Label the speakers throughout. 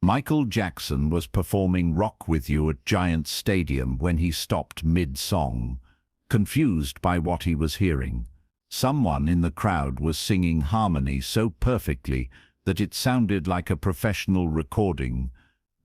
Speaker 1: Michael Jackson was performing Rock With You at Giant Stadium when he stopped mid-song, confused by what he was hearing. Someone in the crowd was singing harmony so perfectly that it sounded like a professional recording,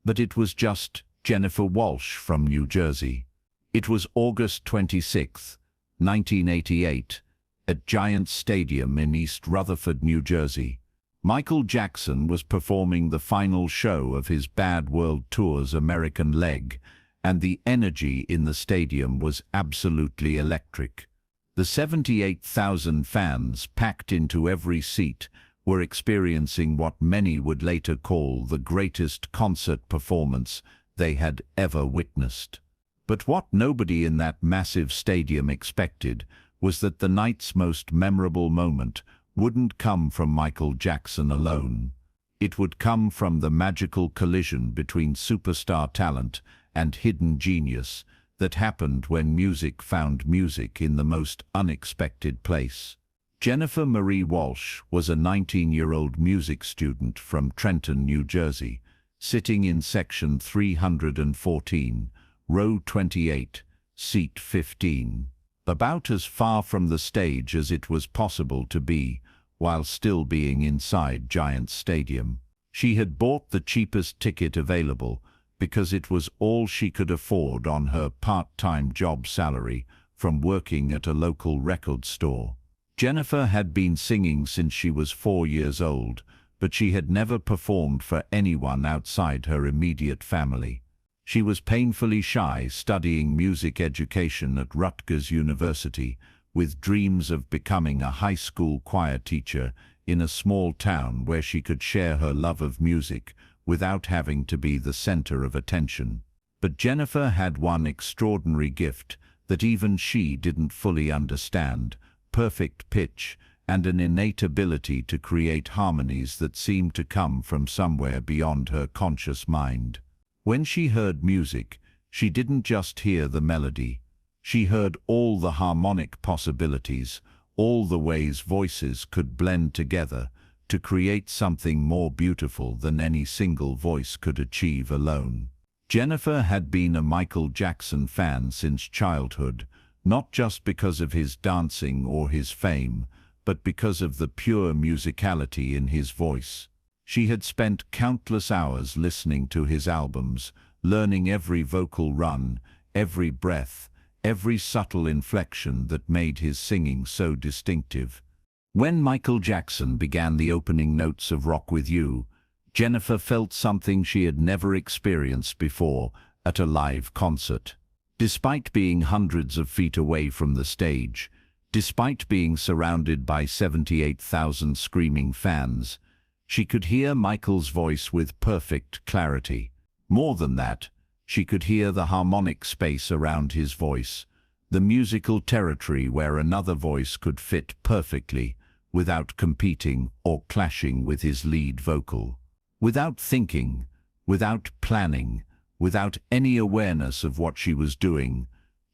Speaker 1: but it was just Jennifer Walsh from New Jersey. It was August 26, 1988, at Giant Stadium in East Rutherford, New Jersey. Michael Jackson was performing the final show of his Bad World Tour's American leg, and the energy in the stadium was absolutely electric. The 78,000 fans, packed into every seat, were experiencing what many would later call the greatest concert performance they had ever witnessed. But what nobody in that massive stadium expected was that the night's most memorable moment wouldn't come from Michael Jackson alone. It would come from the magical collision between superstar talent and hidden genius that happened when music found music in the most unexpected place. Jennifer Marie Walsh was a 19-year-old music student from Trenton, New Jersey, sitting in section 314, row 28, seat 15. About as far from the stage as it was possible to be, while still being inside Giant Stadium. She had bought the cheapest ticket available because it was all she could afford on her part-time job salary from working at a local record store. Jennifer had been singing since she was 4 years old, but she had never performed for anyone outside her immediate family. She was painfully shy, studying music education at Rutgers University, with dreams of becoming a high school choir teacher in a small town where she could share her love of music without having to be the center of attention. But Jennifer had one extraordinary gift that even she didn't fully understand: perfect pitch and an innate ability to create harmonies that seemed to come from somewhere beyond her conscious mind. When she heard music, she didn't just hear the melody. She heard all the harmonic possibilities, all the ways voices could blend together to create something more beautiful than any single voice could achieve alone. Jennifer had been a Michael Jackson fan since childhood, not just because of his dancing or his fame, but because of the pure musicality in his voice. She had spent countless hours listening to his albums, learning every vocal run, every breath, every subtle inflection that made his singing so distinctive. When Michael Jackson began the opening notes of Rock With You, Jennifer felt something she had never experienced before at a live concert. Despite being hundreds of feet away from the stage, despite being surrounded by 78,000 screaming fans, she could hear Michael's voice with perfect clarity. More than that, she could hear the harmonic space around his voice, the musical territory where another voice could fit perfectly without competing or clashing with his lead vocal. Without thinking, without planning, without any awareness of what she was doing,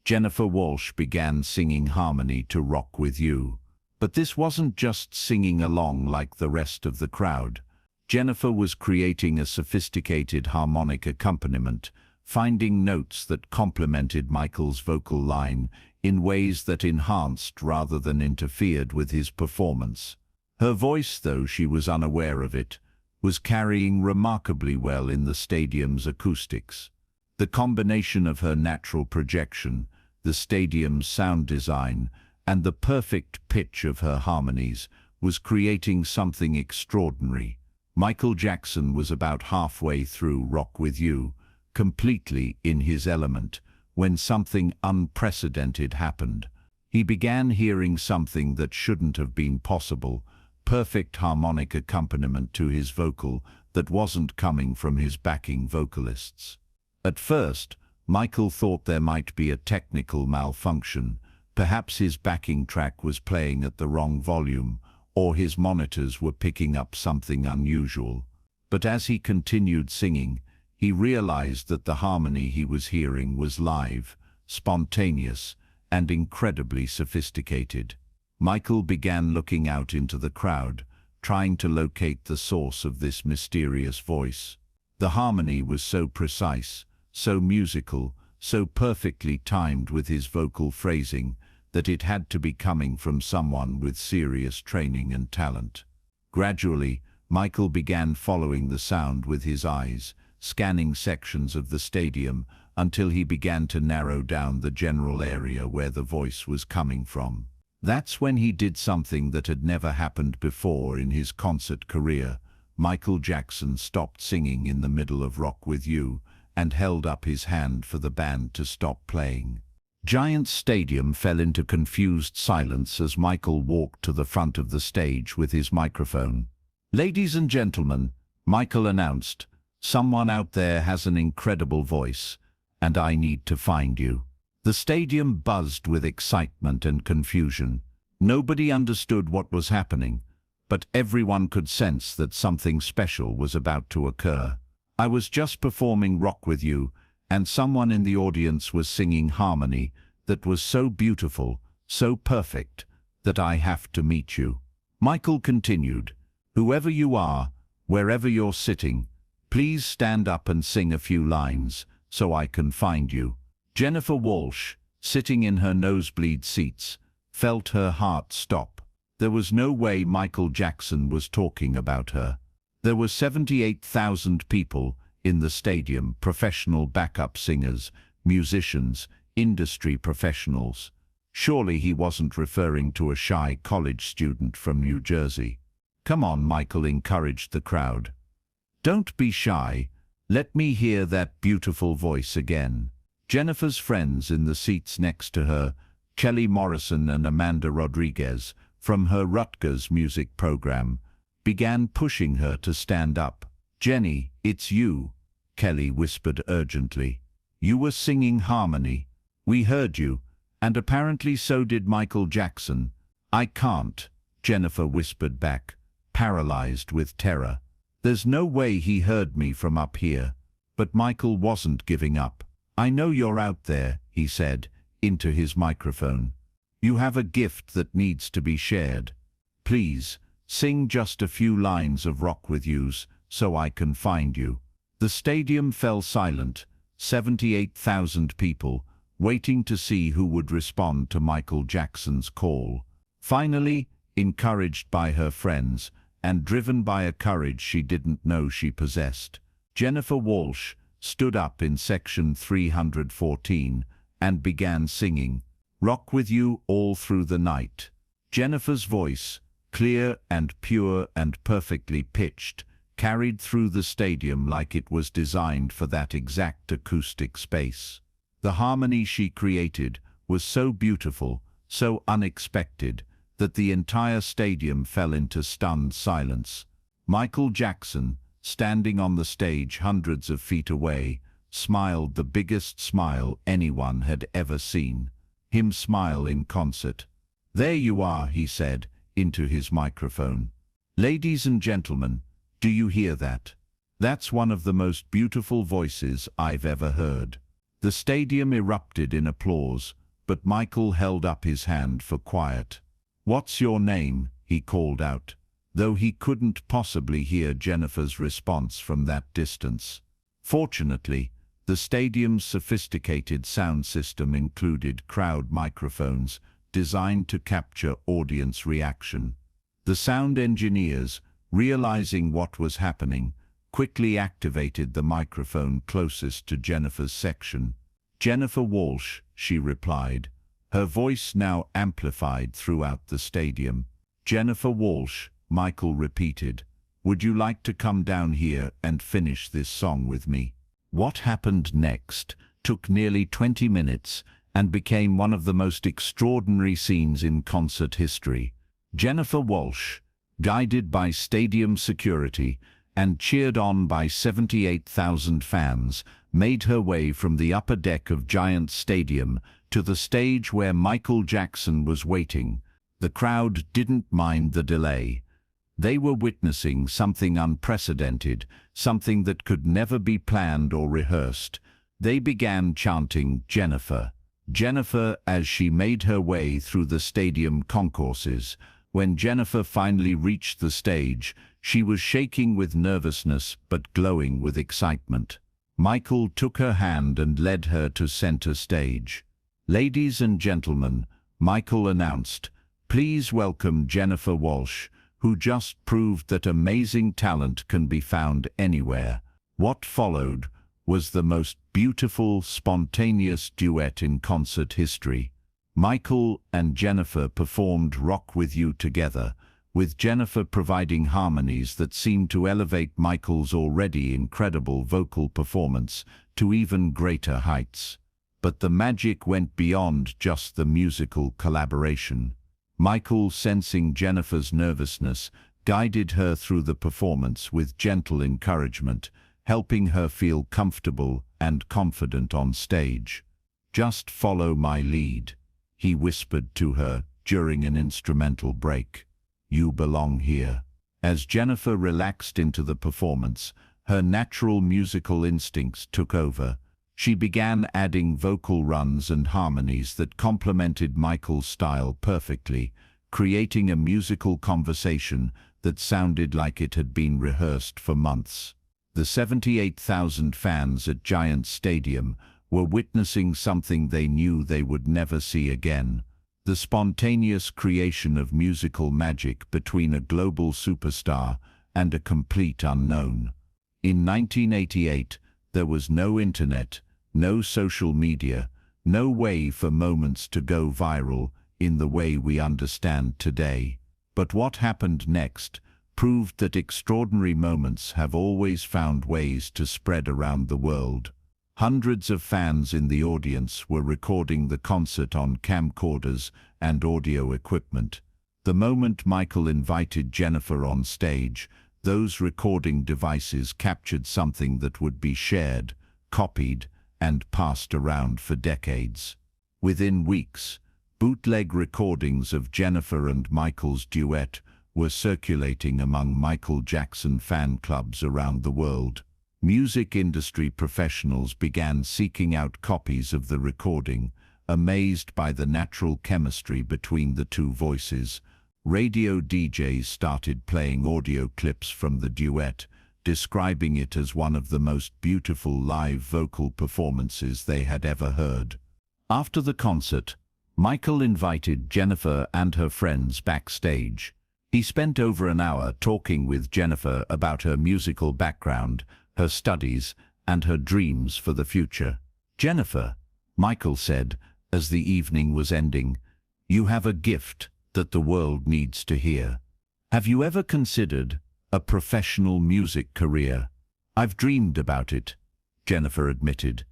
Speaker 1: Jennifer Walsh began singing harmony to Rock With You. But this wasn't just singing along like the rest of the crowd. Jennifer was creating a sophisticated harmonic accompaniment, finding notes that complemented Michael's vocal line in ways that enhanced rather than interfered with his performance. Her voice, though she was unaware of it, was carrying remarkably well in the stadium's acoustics. The combination of her natural projection, the stadium's sound design, and the perfect pitch of her harmonies was creating something extraordinary. Michael Jackson was about halfway through Rock With You, completely in his element, when something unprecedented happened. He began hearing something that shouldn't have been possible: perfect harmonic accompaniment to his vocal that wasn't coming from his backing vocalists. At first, Michael thought there might be a technical malfunction. Perhaps his backing track was playing at the wrong volume, or his monitors were picking up something unusual. But as he continued singing, he realized that the harmony he was hearing was live, spontaneous, and incredibly sophisticated. Michael began looking out into the crowd, trying to locate the source of this mysterious voice. The harmony was so precise, so musical, so perfectly timed with his vocal phrasing that it had to be coming from someone with serious training and talent. Gradually, Michael began following the sound with his eyes, scanning sections of the stadium until he began to narrow down the general area where the voice was coming from. That's when he did something that had never happened before in his concert career. Michael Jackson stopped singing in the middle of Rock With You and held up his hand for the band to stop playing. Giant Stadium fell into confused silence as Michael walked to the front of the stage with his microphone. "Ladies and gentlemen," Michael announced, "someone out there has an incredible voice, and I need to find you." The stadium buzzed with excitement and confusion. Nobody understood what was happening, but everyone could sense that something special was about to occur. "I was just performing Rock With You, and someone in the audience was singing harmony that was so beautiful, so perfect, that I have to meet you." Michael continued, "Whoever you are, wherever you're sitting, please stand up and sing a few lines so I can find you." Jennifer Walsh, sitting in her nosebleed seats, felt her heart stop. There was no way Michael Jackson was talking about her. There were 78,000 people in the stadium, professional backup singers, musicians, industry professionals. Surely he wasn't referring to a shy college student from New Jersey. "Come on," Michael encouraged the crowd. "Don't be shy. Let me hear that beautiful voice again." Jennifer's friends in the seats next to her, Kelly Morrison and Amanda Rodriguez, from her Rutgers music program, began pushing her to stand up. "Jenny, it's you," Kelly whispered urgently. "You were singing harmony. We heard you, and apparently so did Michael Jackson." "I can't," Jennifer whispered back, paralyzed with terror. "There's no way he heard me from up here." But Michael wasn't giving up. "I know you're out there," he said, into his microphone. "You have a gift that needs to be shared. Please, sing just a few lines of Rock With You's so I can find you." The stadium fell silent, 78,000 people, waiting to see who would respond to Michael Jackson's call. Finally, encouraged by her friends, and driven by a courage she didn't know she possessed, Jennifer Walsh stood up in section 314 and began singing Rock With You all through the night. Jennifer's voice, clear and pure and perfectly pitched, carried through the stadium like it was designed for that exact acoustic space. The harmony she created was so beautiful, so unexpected, that the entire stadium fell into stunned silence. Michael Jackson, standing on the stage hundreds of feet away, smiled the biggest smile anyone had ever seen. Him smile in concert. "There you are," he said, into his microphone. "Ladies and gentlemen, do you hear that? That's one of the most beautiful voices I've ever heard." The stadium erupted in applause, but Michael held up his hand for quiet. "What's your name?" he called out, though he couldn't possibly hear Jennifer's response from that distance. Fortunately, the stadium's sophisticated sound system included crowd microphones designed to capture audience reaction. The sound engineers, realizing what was happening, quickly activated the microphone closest to Jennifer's section. "Jennifer Walsh," she replied, her voice now amplified throughout the stadium. "Jennifer Walsh," Michael repeated, "would you like to come down here and finish this song with me?" What happened next took nearly 20 minutes and became one of the most extraordinary scenes in concert history. Jennifer Walsh, guided by stadium security and cheered on by 78,000 fans, made her way from the upper deck of Giant Stadium to the stage where Michael Jackson was waiting. The crowd didn't mind the delay. They were witnessing something unprecedented, something that could never be planned or rehearsed. They began chanting "Jennifer, Jennifer" as she made her way through the stadium concourses. When Jennifer finally reached the stage, She was shaking with nervousness but glowing with excitement. Michael took her hand and led her to center stage. "Ladies and gentlemen," Michael announced, "please welcome Jennifer Walsh, who just proved that amazing talent can be found anywhere." What followed was the most beautiful, spontaneous duet in concert history. Michael and Jennifer performed Rock With You together, with Jennifer providing harmonies that seemed to elevate Michael's already incredible vocal performance to even greater heights. But the magic went beyond just the musical collaboration. Michael, sensing Jennifer's nervousness, guided her through the performance with gentle encouragement, helping her feel comfortable and confident on stage. "Just follow my lead," he whispered to her during an instrumental break. "You belong here." As Jennifer relaxed into the performance, her natural musical instincts took over. She began adding vocal runs and harmonies that complemented Michael's style perfectly, creating a musical conversation that sounded like it had been rehearsed for months. The 78,000 fans at Giant Stadium were witnessing something they knew they would never see again: the spontaneous creation of musical magic between a global superstar and a complete unknown. In 1988, there was no internet, no social media, no way for moments to go viral in the way we understand today. But what happened next proved that extraordinary moments have always found ways to spread around the world. Hundreds of fans in the audience were recording the concert on camcorders and audio equipment. The moment Michael invited Jennifer on stage, those recording devices captured something that would be shared, copied, and passed around for decades. Within weeks, bootleg recordings of Jennifer and Michael's duet were circulating among Michael Jackson fan clubs around the world. Music industry professionals began seeking out copies of the recording, amazed by the natural chemistry between the two voices. Radio DJs started playing audio clips from the duet, describing it as one of the most beautiful live vocal performances they had ever heard. After the concert, Michael invited Jennifer and her friends backstage. He spent over an hour talking with Jennifer about her musical background, her studies, and her dreams for the future. "Jennifer," Michael said, as the evening was ending, "you have a gift that the world needs to hear. Have you ever considered a professional music career?" "I've dreamed about it," Jennifer admitted,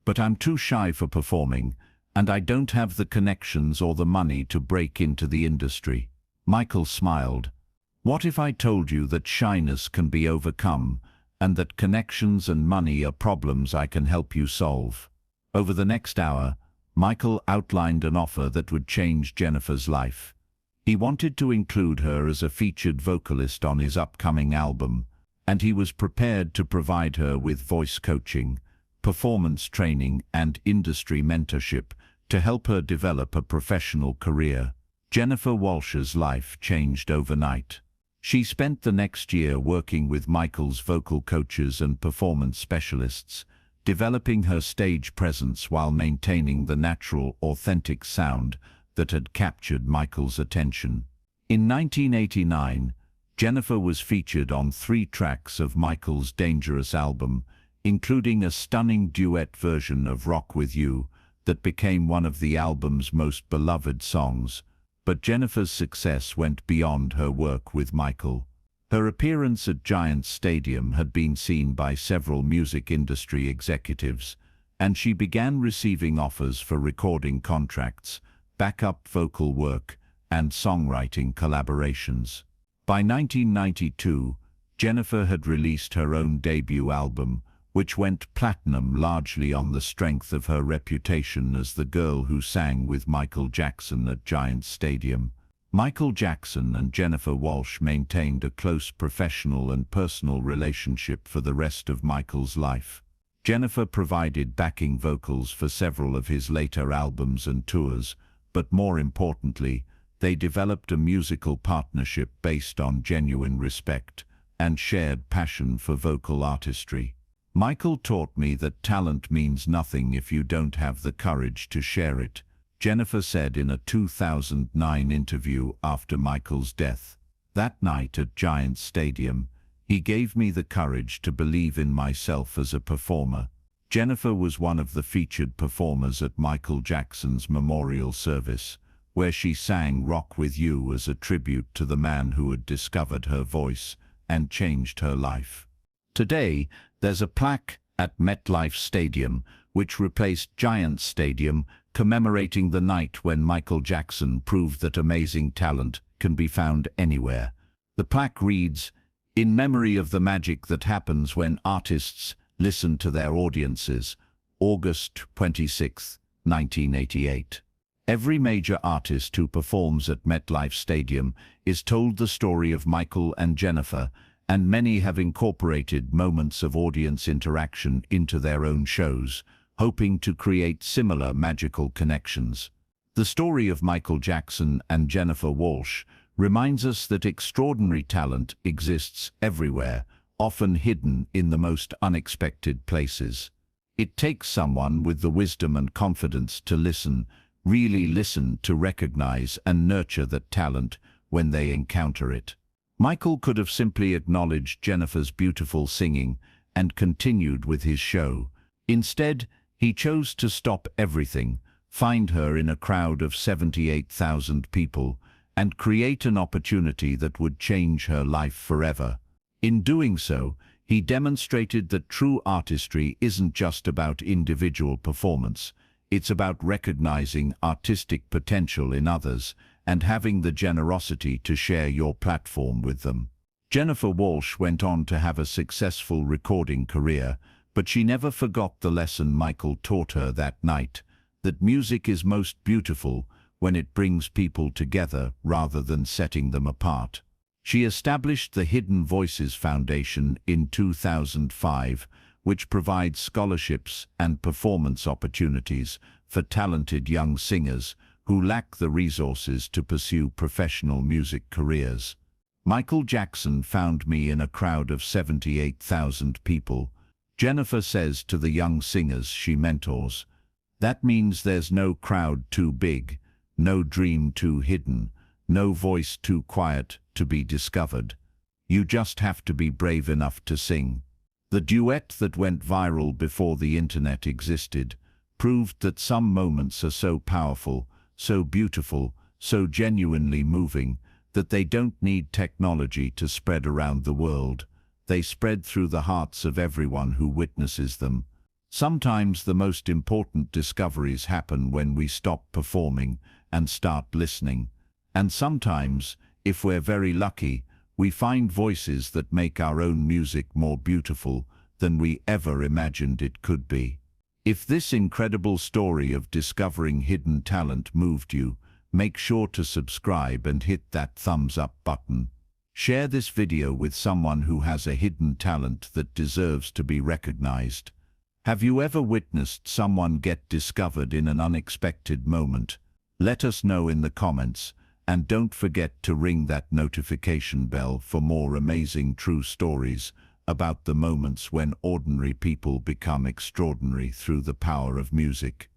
Speaker 1: "but I'm too shy for performing, and I don't have the connections or the money to break into the industry." Michael smiled. "What if I told you that shyness can be overcome, and that connections and money are problems I can help you solve?" Over the next hour, Michael outlined an offer that would change Jennifer's life. He wanted to include her as a featured vocalist on his upcoming album, and he was prepared to provide her with voice coaching, performance training, and industry mentorship to help her develop a professional career. Jennifer Walsh's life changed overnight. She spent the next year working with Michael's vocal coaches and performance specialists, developing her stage presence while maintaining the natural, authentic sound that had captured Michael's attention. In 1989, Jennifer was featured on 3 tracks of Michael's Dangerous album, including a stunning duet version of Rock With You that became one of the album's most beloved songs. But Jennifer's success went beyond her work with Michael. Her appearance at Giant Stadium had been seen by several music industry executives, and she began receiving offers for recording contracts, backup vocal work, and songwriting collaborations. By 1992, Jennifer had released her own debut album, which went platinum largely on the strength of her reputation as the girl who sang with Michael Jackson at Giant Stadium. Michael Jackson and Jennifer Walsh maintained a close professional and personal relationship for the rest of Michael's life. Jennifer provided backing vocals for several of his later albums and tours, but more importantly, they developed a musical partnership based on genuine respect, and shared passion for vocal artistry. Michael taught me that talent means nothing if you don't have the courage to share it, Jennifer said in a 2009 interview after Michael's death. That night at Giants Stadium, he gave me the courage to believe in myself as a performer. Jennifer was one of the featured performers at Michael Jackson's memorial service, where she sang Rock With You as a tribute to the man who had discovered her voice and changed her life. Today, there's a plaque at MetLife Stadium, which replaced Giants Stadium, commemorating the night when Michael Jackson proved that amazing talent can be found anywhere. The plaque reads, "In memory of the magic that happens when artists listen to their audiences, August 26, 1988. Every major artist who performs at MetLife Stadium is told the story of Michael and Jennifer, and many have incorporated moments of audience interaction into their own shows, hoping to create similar magical connections. The story of Michael Jackson and Jennifer Walsh reminds us that extraordinary talent exists everywhere, often hidden in the most unexpected places. It takes someone with the wisdom and confidence to listen, really listen, to recognize and nurture that talent when they encounter it. Michael could have simply acknowledged Jennifer's beautiful singing and continued with his show. Instead, he chose to stop everything, find her in a crowd of 78,000 people, and create an opportunity that would change her life forever. In doing so, he demonstrated that true artistry isn't just about individual performance. It's about recognizing artistic potential in others and having the generosity to share your platform with them. Jennifer Walsh went on to have a successful recording career, but she never forgot the lesson Michael taught her that night, that music is most beautiful when it brings people together rather than setting them apart. She established the Hidden Voices Foundation in 2005, which provides scholarships and performance opportunities for talented young singers who lack the resources to pursue professional music careers. Michael Jackson found me in a crowd of 78,000 people, Jennifer says to the young singers she mentors. That means there's no crowd too big, no dream too hidden, no voice too quiet to be discovered. You just have to be brave enough to sing. The duet that went viral before the internet existed proved that some moments are so powerful, so beautiful, so genuinely moving, that they don't need technology to spread around the world. They spread through the hearts of everyone who witnesses them. Sometimes the most important discoveries happen when we stop performing and start listening. And sometimes, if we're very lucky, we find voices that make our own music more beautiful than we ever imagined it could be. If this incredible story of discovering hidden talent moved you, make sure to subscribe and hit that thumbs up button. Share this video with someone who has a hidden talent that deserves to be recognized. Have you ever witnessed someone get discovered in an unexpected moment? Let us know in the comments, and don't forget to ring that notification bell for more amazing true stories about the moments when ordinary people become extraordinary through the power of music.